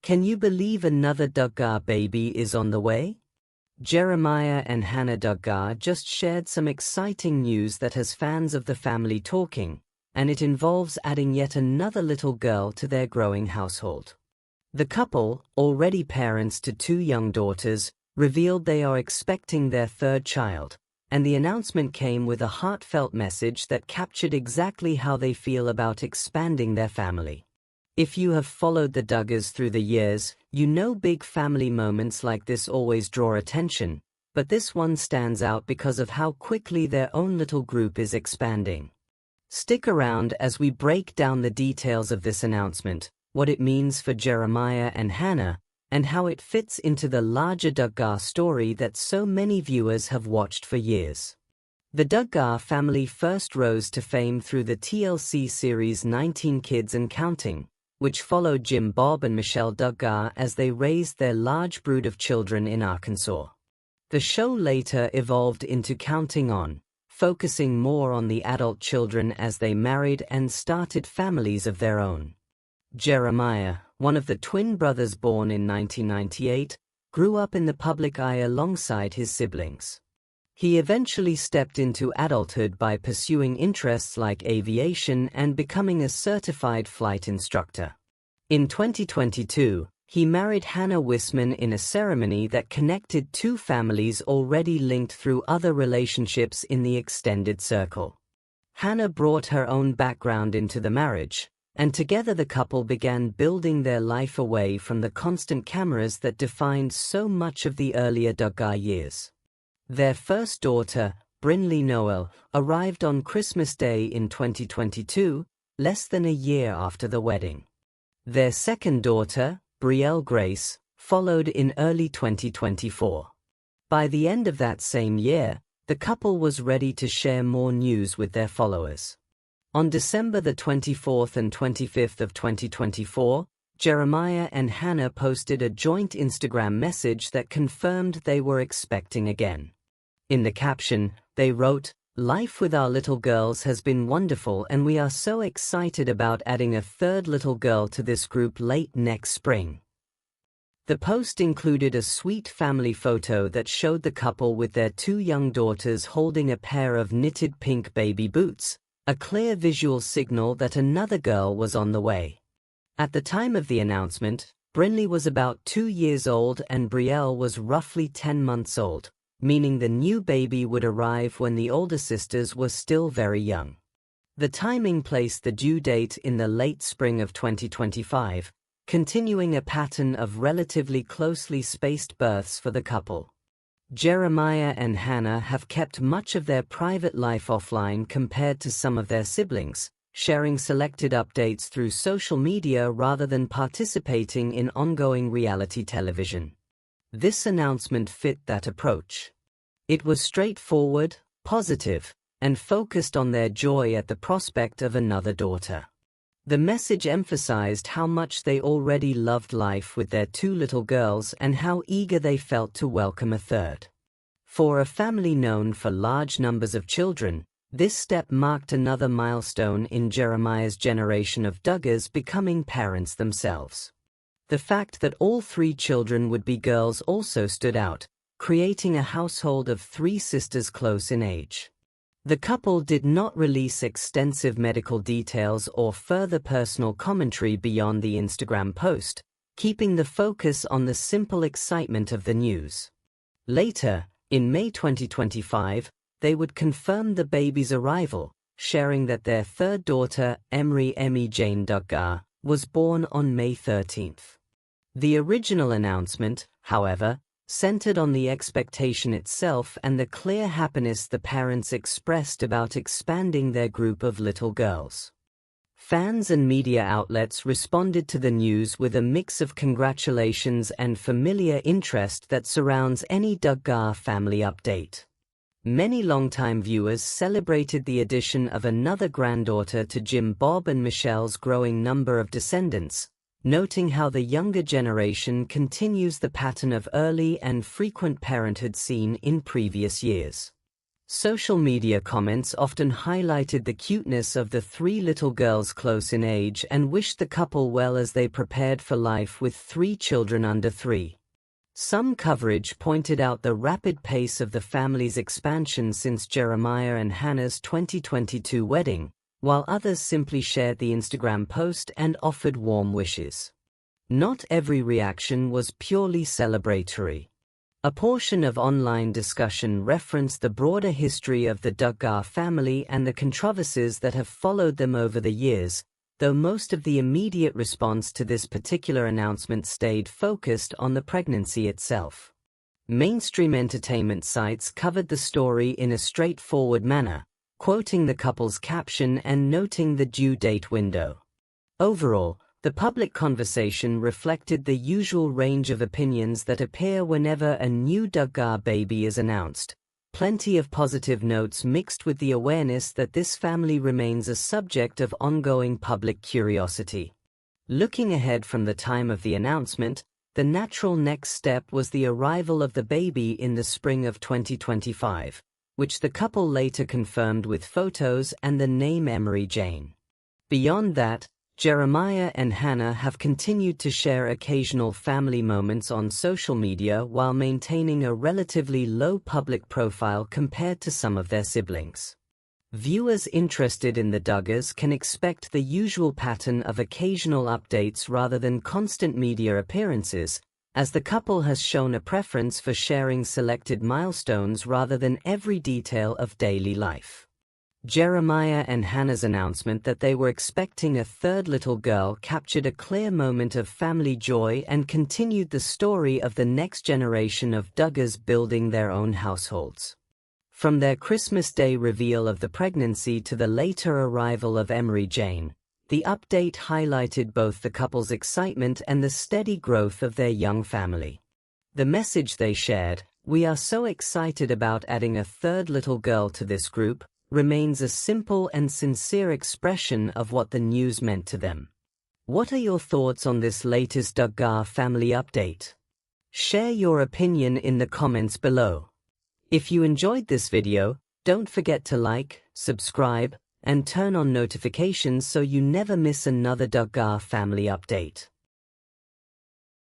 Can you believe another Duggar baby is on the way? Jeremiah and Hannah Duggar just shared some exciting news that has fans of the family talking, and it involves adding yet another little girl to their growing household. The couple, already parents to 2 young daughters, revealed they are expecting their 3rd child, and the announcement came with a heartfelt message that captured exactly how they feel about expanding their family. If you have followed the Duggars through the years, you know big family moments like this always draw attention, but this one stands out because of how quickly their own little group is expanding. Stick around as we break down the details of this announcement, what it means for Jeremiah and Hannah, and how it fits into the larger Duggar story that so many viewers have watched for years. The Duggar family first rose to fame through the TLC series 19 Kids and Counting, which followed Jim Bob and Michelle Duggar as they raised their large brood of children in Arkansas. The show later evolved into Counting On, focusing more on the adult children as they married and started families of their own. Jeremiah, one of the twin brothers born in 1998, grew up in the public eye alongside his siblings. He eventually stepped into adulthood by pursuing interests like aviation and becoming a certified flight instructor. In 2022, he married Hannah Wisman in a ceremony that connected 2 families already linked through other relationships in the extended circle. Hannah brought her own background into the marriage, and together the couple began building their life away from the constant cameras that defined so much of the earlier Duggar years. Their first daughter, Brinley Noel, arrived on Christmas Day in 2022, less than a year after the wedding. Their second daughter, Brielle Grace, followed in early 2024. By the end of that same year, the couple was ready to share more news with their followers. On December the 24th and 25th of 2024, Jeremiah and Hannah posted a joint Instagram message that confirmed they were expecting again. In the caption, they wrote, "Life with our little girls has been wonderful and we are so excited about adding a 3rd little girl to this group late next spring." The post included a sweet family photo that showed the couple with their 2 young daughters holding a pair of knitted pink baby boots, a clear visual signal that another girl was on the way. At the time of the announcement, Brinley was about 2 years old and Brielle was roughly 10 months old, meaning the new baby would arrive when the older sisters were still very young. The timing placed the due date in the late spring of 2025, continuing a pattern of relatively closely spaced births for the couple. Jeremiah and Hannah have kept much of their private life offline compared to some of their siblings, sharing selected updates through social media rather than participating in ongoing reality television. This announcement fit that approach. It was straightforward, positive, and focused on their joy at the prospect of another daughter. The message emphasized how much they already loved life with their 2 little girls and how eager they felt to welcome a 3rd. For a family known for large numbers of children, this step marked another milestone in Jeremiah's generation of Duggars becoming parents themselves. The fact that all 3 children would be girls also stood out, creating a household of 3 sisters close in age. The couple did not release extensive medical details or further personal commentary beyond the Instagram post, keeping the focus on the simple excitement of the news. Later, in May 2025, they would confirm the baby's arrival, sharing that their 3rd daughter, Emery Emmy Jane Duggar, was born on May 13th. The original announcement, however, centered on the expectation itself and the clear happiness the parents expressed about expanding their group of little girls. Fans and media outlets responded to the news with a mix of congratulations and familiar interest that surrounds any Duggar family update. Many longtime viewers celebrated the addition of another granddaughter to Jim Bob and Michelle's growing number of descendants, noting how the younger generation continues the pattern of early and frequent parenthood seen in previous years. Social media comments often highlighted the cuteness of the three little girls close in age and wished the couple well as they prepared for life with 3 children under 3. Some coverage pointed out the rapid pace of the family's expansion since Jeremiah and Hannah's 2022 wedding, while others simply shared the Instagram post and offered warm wishes. Not every reaction was purely celebratory. A portion of online discussion referenced the broader history of the Duggar family and the controversies that have followed them over the years, though most of the immediate response to this particular announcement stayed focused on the pregnancy itself. Mainstream entertainment sites covered the story in a straightforward manner, quoting the couple's caption and noting the due date window. Overall, the public conversation reflected the usual range of opinions that appear whenever a new Duggar baby is announced. Plenty of positive notes mixed with the awareness that this family remains a subject of ongoing public curiosity. Looking ahead from the time of the announcement, the natural next step was the arrival of the baby in the spring of 2025, which the couple later confirmed with photos and the name Emery Jane. Beyond that, Jeremiah and Hannah have continued to share occasional family moments on social media while maintaining a relatively low public profile compared to some of their siblings. Viewers interested in the Duggars can expect the usual pattern of occasional updates rather than constant media appearances, as the couple has shown a preference for sharing selected milestones rather than every detail of daily life. Jeremiah and Hannah's announcement that they were expecting a third little girl captured a clear moment of family joy and continued the story of the next generation of Duggars building their own households. From their Christmas Day reveal of the pregnancy to the later arrival of Emery Jane, the update highlighted both the couple's excitement and the steady growth of their young family. The message they shared, "We are so excited about adding a third little girl to this group," remains a simple and sincere expression of what the news meant to them. What are your thoughts on this latest Duggar family update? Share your opinion in the comments below. If you enjoyed this video, don't forget to like, subscribe, and turn on notifications so you never miss another Duggar family update.